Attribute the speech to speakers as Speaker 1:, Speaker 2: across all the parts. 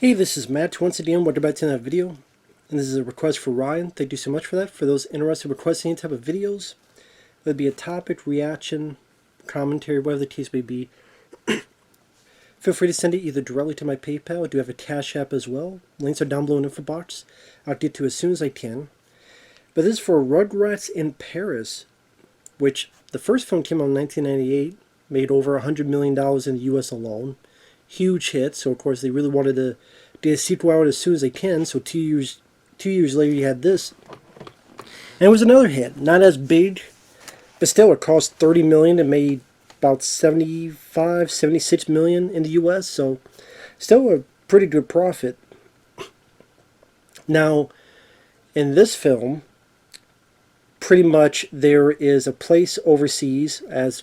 Speaker 1: Hey, this is Matt. Once again, welcome back to another video. And this is a request for Ryan. Thank you so much for that. For those interested in requesting any type of videos, whether it be a topic, reaction, commentary, whatever the case may be, feel free to send it either directly to my PayPal. I do have a Cash App as well. Links are down below in the info box. I'll get to it as soon as I can. But this is for Rugrats in Paris, which the first film came out in 1998, made over $100 million in the US alone. Huge hit, so of course they really wanted to get a sequel out as soon as they can, so two years later you had this. And it was another hit, not as big, but still it cost $30 million and made about $76 million in the US, so still a pretty good profit. Now, in this film, pretty much there is a place overseas, as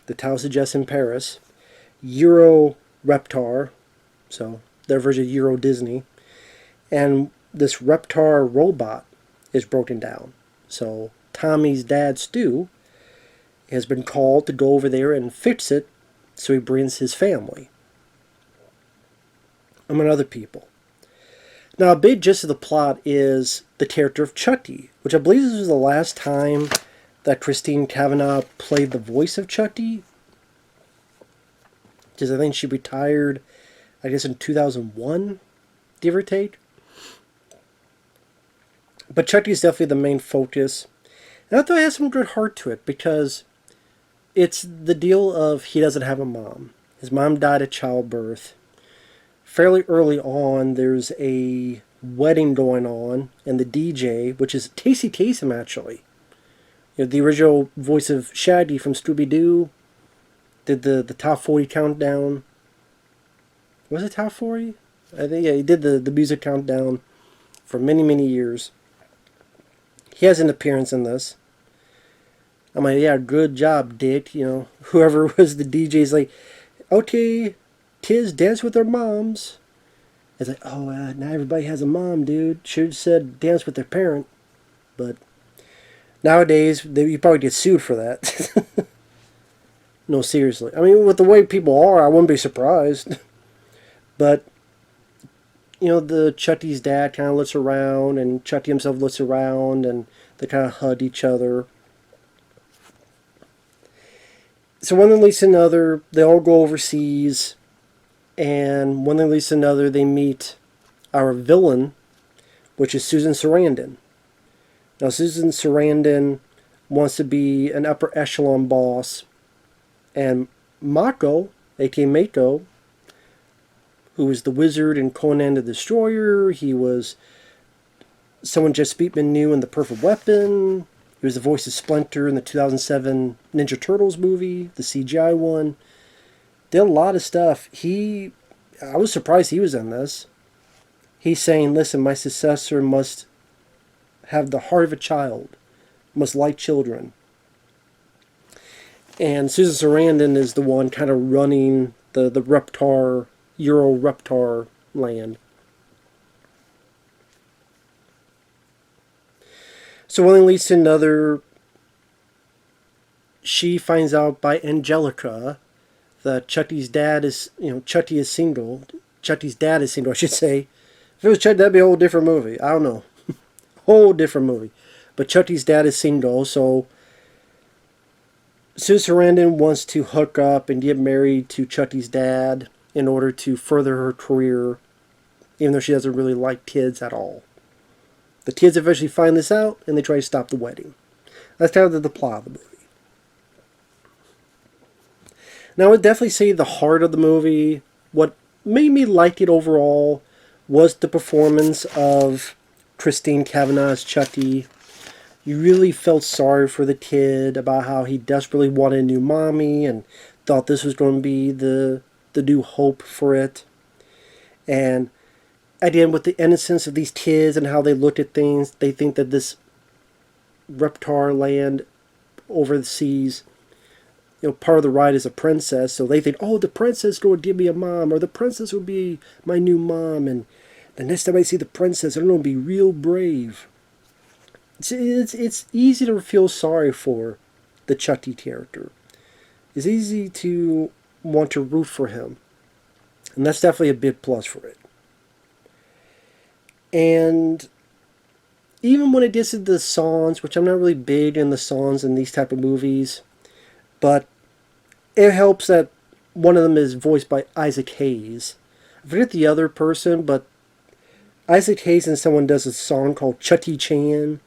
Speaker 1: the title suggests, in Paris, Euro Reptar, so their version of Euro Disney, and this Reptar robot is broken down. So Tommy's dad, Stu, has been called to go over there and fix it, so he brings his family, among other people. Now, a big gist of the plot is the character of Chucky, which I believe this was the last time that Christine Cavanaugh played the voice of Chucky, because I think she retired, I guess, in 2001, give or take. But Chucky is definitely the main focus. And I thought it had some good heart to it, because it's the deal of he doesn't have a mom. His mom died at childbirth. Fairly early on, there's a wedding going on, and the DJ, which is Casey Kasem, actually, the original voice of Shaggy from Scooby-Doo, did the top 40 countdown. Was it top 40? I think, yeah, he did the music countdown for many, many years. He has an appearance in this. I'm like, yeah, good job, Dick. Whoever was the DJ's like, okay, kids dance with their moms. It's like, oh, now everybody has a mom, dude. Should have said dance with their parent. But nowadays, you probably get sued for that. No, seriously. I mean, with the way people are, I wouldn't be surprised. But, the Chucky's dad kind of looks around, and Chucky himself looks around, and they kind of hug each other. So one thing leads to another, they all go overseas, and one thing leads to another, they meet our villain, which is Susan Sarandon. Now, Susan Sarandon wants to be an upper echelon boss, and Mako, a.k.a. Mako, who was the wizard in Conan the Destroyer, he was someone Jess Speakman knew in The Perfect Weapon, he was the voice of Splinter in the 2007 Ninja Turtles movie, the CGI one, did a lot of stuff. I was surprised he was in this. He's saying, listen, my successor must have the heart of a child, must like children. And Susan Sarandon is the one kind of running the Reptar, Euro Reptar land. So one thing leads to another. She finds out by Angelica that Chucky's dad is, Chucky is single. Chucky's dad is single, I should say. If it was Chucky, that'd be a whole different movie. I don't know. Whole different movie. But Chucky's dad is single, so Sue Sarandon wants to hook up and get married to Chucky's dad in order to further her career, even though she doesn't really like kids at all. The kids eventually find this out, and they try to stop the wedding. That's kind of the plot of the movie. Now, I would definitely say the heart of the movie, what made me like it overall, was the performance of Christine Cavanaugh's Chucky. You really felt sorry for the kid about how he desperately wanted a new mommy and thought this was going to be the new hope for it. And at the end, with the innocence of these kids and how they look at things, they think that this Reptar land over the seas, part of the ride is a princess, so they think, oh, the princess will give me a mom, or the princess will be my new mom, and the next time I see the princess, I'm going to be real brave. It's easy to feel sorry for the Chucky character. It's easy to want to root for him. And that's definitely a big plus for it. And even when it gets to the songs, which I'm not really big in the songs in these type of movies, but it helps that one of them is voiced by Isaac Hayes. I forget the other person, but Isaac Hayes and someone does a song called Chutty Chan,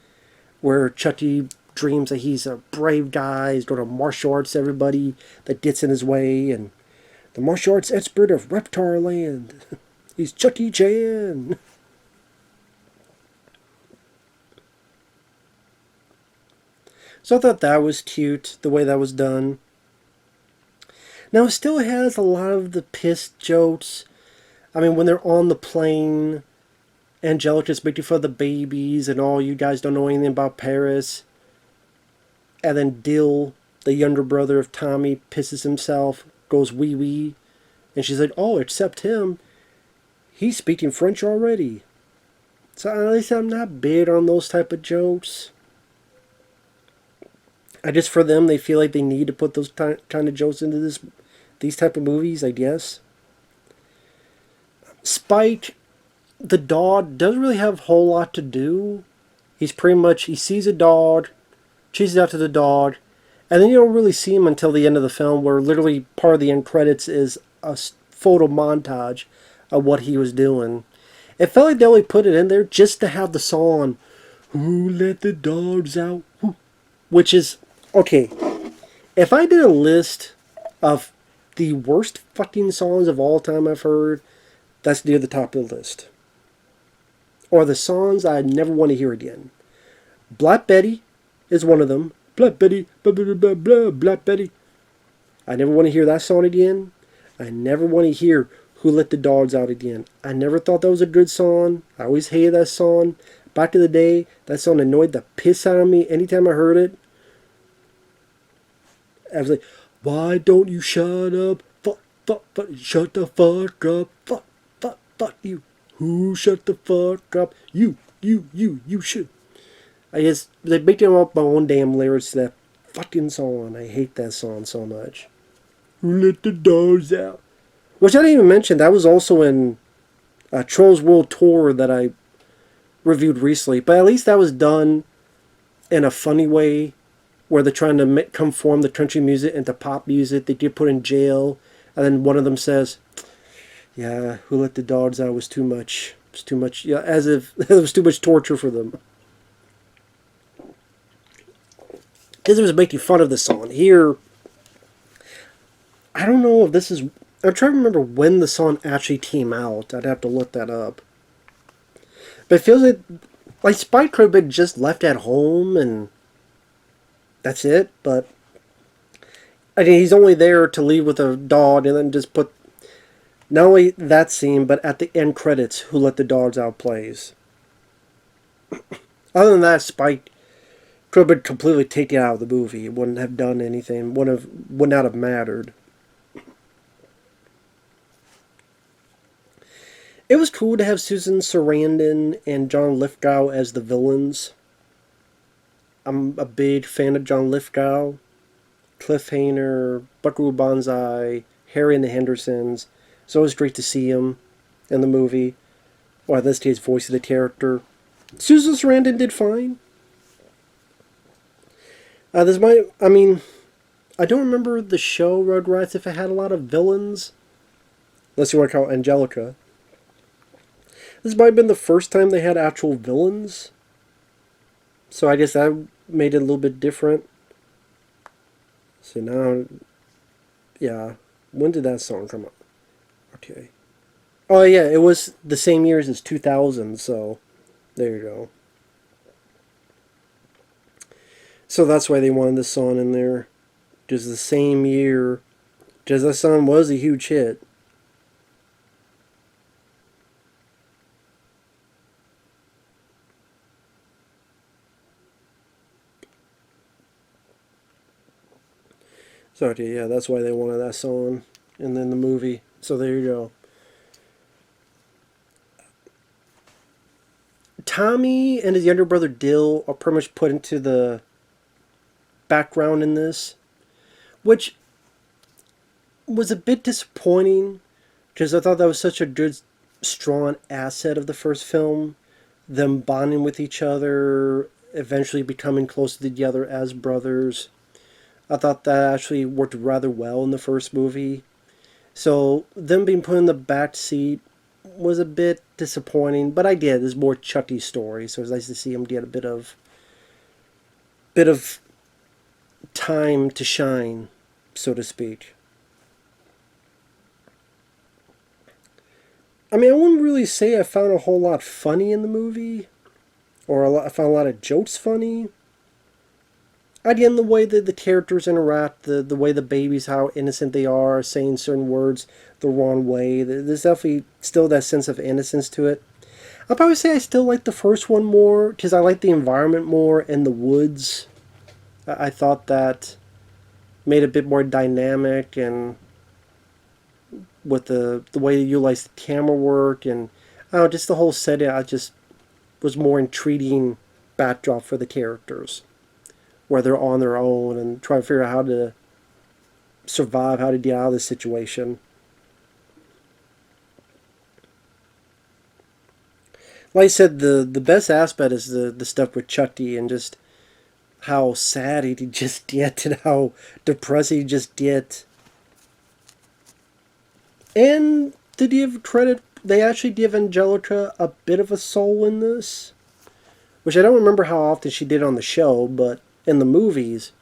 Speaker 1: where Chutty dreams that he's a brave guy, he's going to martial arts everybody that gets in his way, and the martial arts expert of Reptar Land. He's Chutty Chan. So I thought that was cute, the way that was done. Now it still has a lot of the piss jokes. I mean, when they're on the plane, Angelica's making fun of the babies and all, you guys don't know anything about Paris. And then Dill, the younger brother of Tommy, pisses himself, goes wee wee. And she's like, oh, except him. He's speaking French already. So at least I'm not big on those type of jokes. I just, for them, they feel like they need to put those kind of jokes into these type of movies, I guess. Spike, the dog, doesn't really have a whole lot to do. He's pretty much, he sees a dog, chases out to the dog, and then you don't really see him until the end of the film, where literally part of the end credits is a photo montage of what he was doing. It felt like they only put it in there just to have the song, Who Let the Dogs Out? Which is, okay, if I did a list of the worst fucking songs of all time I've heard, that's near the top of the list. Or the songs I never want to hear again. Black Betty is one of them. Black Betty, blah, blah, blah, blah, Black Betty. I never want to hear that song again. I never want to hear Who Let the Dogs Out again. I never thought that was a good song. I always hated that song. Back in the day, that song annoyed the piss out of me anytime I heard it. I was like, why don't you shut up? Fuck, shut the fuck up. Fuck you. Who shut the fuck up? You should. I just, they make them up my own damn lyrics to that fucking song. I hate that song so much. Who let the dogs out? Which I didn't even mention, that was also in Trolls World Tour that I reviewed recently. But at least that was done in a funny way, where they're trying to conform the country music into pop music. They get put in jail, and then one of them says, yeah, Who Let the Dogs Out was too much. It was too much, yeah, as if it was too much torture for them. Because it was making fun of the song. Here, I don't know if this is, I'm trying to remember when the song actually came out. I'd have to look that up. But it feels like Spike could have been just left at home and that's it. But I mean, he's only there to leave with a dog and then just put, not only that scene, but at the end credits, Who Let the Dogs Out plays. Other than that, Spike could have been completely taken out of the movie. It wouldn't have done anything. Would not have mattered. It was cool to have Susan Sarandon and John Lithgow as the villains. I'm a big fan of John Lithgow. Cliffhanger, Buckaroo Banzai, Harry and the Hendersons. So it was great to see him in the movie. Or in this case, voice of the character. Susan Sarandon did fine. I don't remember the show Rugrats if it had a lot of villains. Unless you want to call Angelica. This might have been the first time they had actual villains. So I guess that made it a little bit different. So now, yeah. When did that song come out? Okay. Oh yeah, it was the same year as 2000, so there you go. So that's why they wanted this song in there. Just the same year. Because that song was a huge hit. So okay, yeah, that's why they wanted that song. And then the movie. So there you go. Tommy and his younger brother Dill are pretty much put into the background in this, which was a bit disappointing because I thought that was such a good, strong asset of the first film. them bonding with each other, eventually becoming closer together as brothers. I thought that actually worked rather well in the first movie. So them being put in the back seat was a bit disappointing, but I did. There's more Chucky story, so it was nice to see him get a bit of time to shine, so to speak. I mean, I wouldn't really say I found a whole lot funny in the movie, or I found a lot of jokes funny. Again, the way that the characters interact, the way the babies, how innocent they are, saying certain words the wrong way. There's definitely still that sense of innocence to it. I'll probably say I still like the first one more because I like the environment more in the woods. I thought that made it a bit more dynamic, and with the way you utilize the camera work, and I don't know, just the whole setting, I just was more intriguing backdrop for the characters, where they're on their own and trying to figure out how to survive, how to get out of this situation. Like I said, the best aspect is the stuff with Chucky and just how sad he just get and how depressed he just get. And to give credit, they actually give Angelica a bit of a soul in this, which I don't remember how often she did on the show, but in the movies,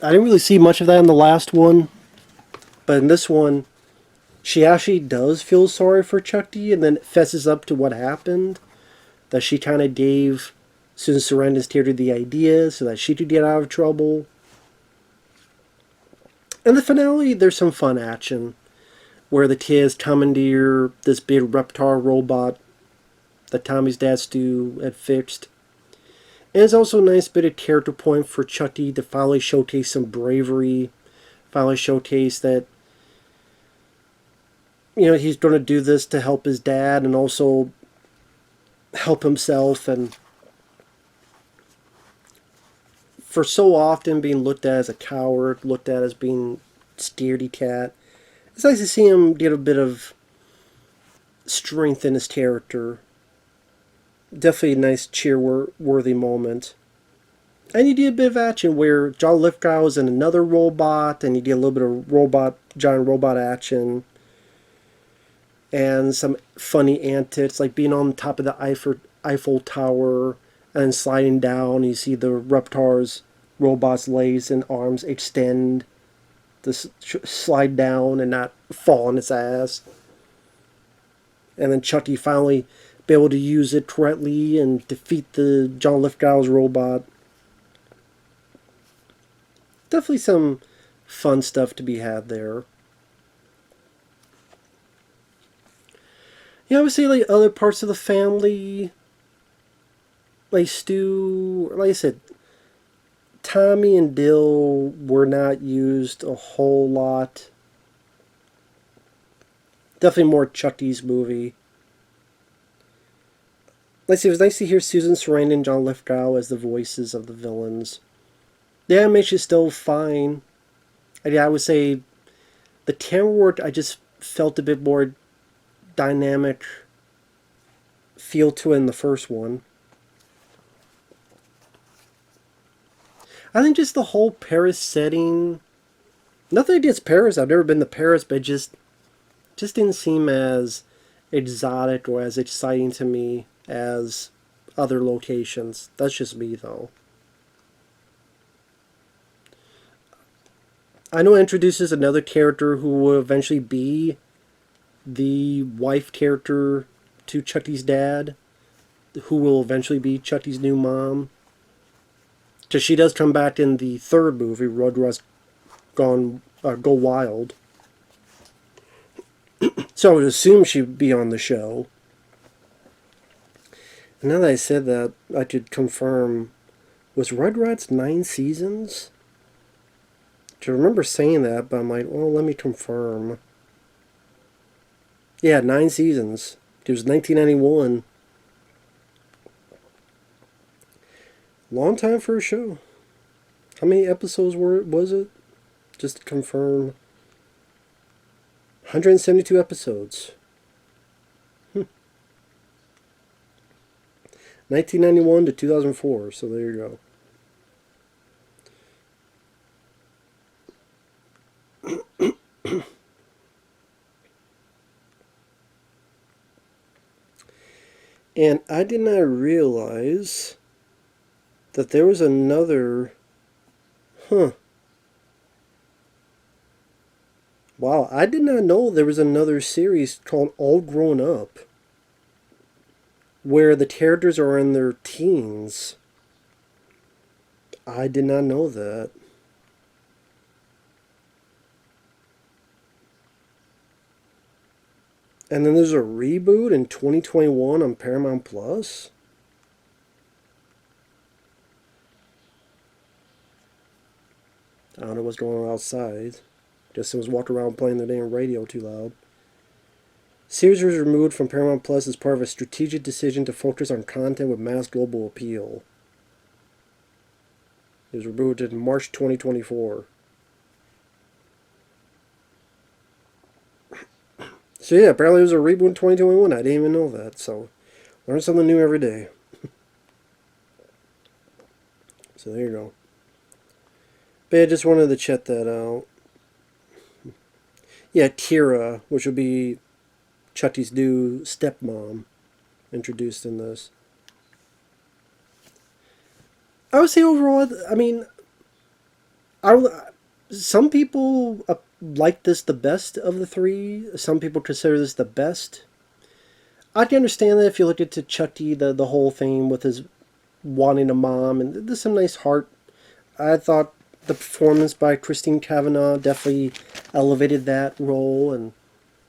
Speaker 1: I didn't really see much of that in the last one. But in this one, she actually does feel sorry for Chucky and then fesses up to what happened. That she kind of gave Susan Sarandon's theater the idea so that she could get out of trouble. In the finale, there's some fun action where the kids commandeer this big reptar robot that Tommy's dad Stu had fixed. And it's also a nice bit of character point for Chucky to finally showcase some bravery, finally showcase that he's going to do this to help his dad and also help himself, and for so often being looked at as a coward, looked at as being scaredy cat, it's nice to see him get a bit of strength in his character. Definitely a nice cheer-worthy moment. And you did a bit of action where John Lithgow is in another robot, and you did a little bit of giant robot action. And some funny antics, like being on top of the Eiffel Tower and sliding down. You see the Reptar's robot's legs and arms extend to slide down and not fall on its ass. And then Chucky finally be able to use it correctly and defeat the John Lithgow's robot. Definitely some fun stuff to be had there. I would say like other parts of the family, like Stu, like I said, Tommy and Dill were not used a whole lot. Definitely more Chucky's movie. Like I said, it was nice to hear Susan Sarandon and John Lithgow as the voices of the villains. The animation is still fine. I would say the camera work, I just felt a bit more dynamic feel to it in the first one. I think just the whole Paris setting, nothing against Paris, I've never been to Paris, but just didn't seem as exotic or as exciting to me as other locations. That's just me though. I know it introduces another character who will eventually be the wife character to Chucky's dad, who will eventually be Chucky's new mom. Because she does come back in the third movie, Rugrats Go Wild. So I would assume she'd be on the show. And now that I said that, I could confirm, was Rugrats 9 seasons? I remember saying that, but I'm like, well, let me confirm. Yeah, 9 seasons. It was 1991. Long time for a show. How many episodes was it? Just to confirm. 172 episodes. 1991 to 2004. So there you go. And I did not realize that there was another. Huh. Wow, I did not know there was another series called All Grown Up where the characters are in their teens. I did not know that. And then there's a reboot in 2021 on Paramount Plus. I don't know what's going on outside. Just was walking around playing the damn radio too loud. Series was removed from Paramount Plus as part of a strategic decision to focus on content with mass global appeal. It was removed in March 2024. So yeah, apparently it was a reboot in 2021. I didn't even know that. So, learn something new every day. So there you go. But yeah, I just wanted to check that out. Yeah, Kira, which would be Chucky's new stepmom, introduced in this. I would say overall, I mean, some people like this the best of the three. Some people consider this the best. I can understand that if you look at Chucky, the whole thing with his wanting a mom, and there's some nice heart. I thought the performance by Christine Cavanaugh definitely elevated that role and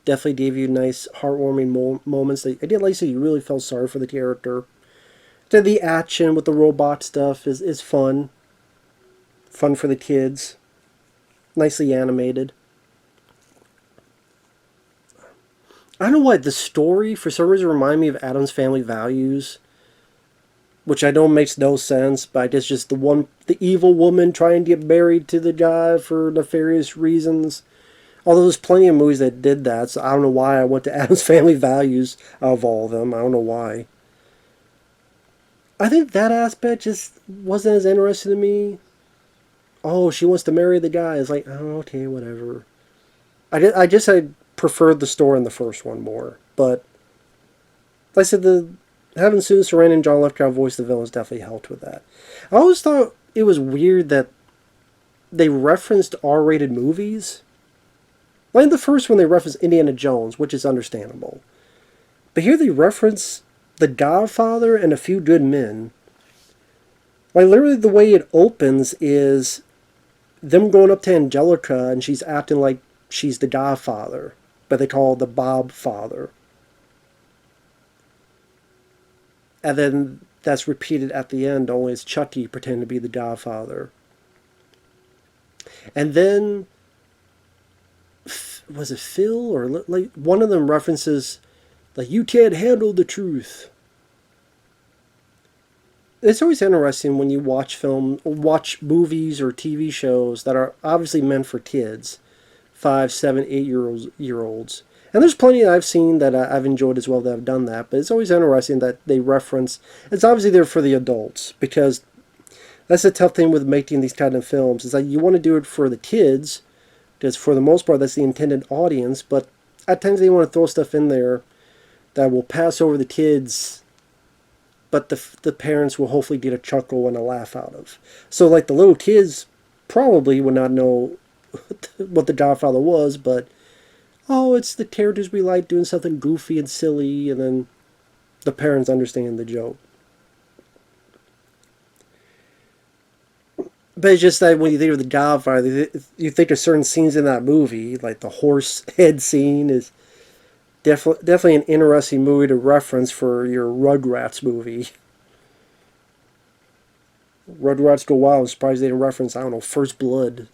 Speaker 1: definitely gave you nice, heartwarming moments. I did like that you really felt sorry for the character. Then the action with the robot stuff is fun. Fun for the kids. Nicely animated. I don't know why, the story for some reason reminded me of Addams Family Values, which I know makes no sense, but I guess just the evil woman trying to get married to the guy for nefarious reasons. Although there's plenty of movies that did that, so I don't know why I went to Addams Family Values out of all of them. I don't know why. I think that aspect just wasn't as interesting to me. Oh, she wants to marry the guy. It's like, oh, okay, whatever. I preferred the story in the first one more. But, like I said, having Susan Sarandon and John Lithgow voice the villains definitely helped with that. I always thought it was weird that they referenced R-rated movies. Like in the first one, they referenced Indiana Jones, which is understandable. But here they reference The Godfather and A Few Good Men. Like, literally the way it opens is them going up to Angelica and she's acting like she's the Godfather, but they call her the Bob Father. And then that's repeated at the end, only as Chucky pretending to be the Godfather. And then, was it Phil or like one of them references, like, you can't handle the truth. It's always interesting when you watch movies or TV shows that are obviously meant for kids, 5, 7, 8 year olds. And there's plenty I've seen that I've enjoyed as well that have done that. But it's always interesting that they reference. It's obviously there for the adults because that's the tough thing with making these kind of films. Is that you want to do it for the kids because for the most part that's the intended audience. But at times they want to throw stuff in there that will pass over the kids, but the parents will hopefully get a chuckle and a laugh out of. So like the little kids probably would not know what the Godfather was, but oh, it's the characters we like doing something goofy and silly, and then the parents understand the joke. But it's just that when you think of the Godfather, you think of certain scenes in that movie, like the horse head scene is definitely an interesting movie to reference for your Rugrats movie. Rugrats Go Wild. I'm surprised they didn't reference, I don't know, First Blood.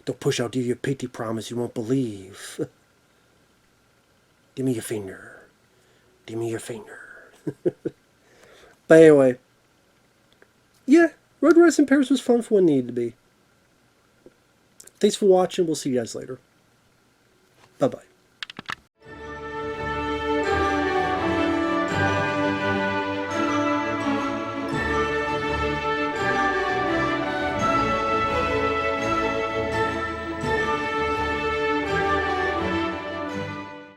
Speaker 1: Don't push, I'll give you a pinky promise you won't believe. Give me your finger. Give me your finger. But anyway, yeah, Rugrats in Paris was fun for what it needed to be. Thanks for watching. We'll see you guys later. Bye bye.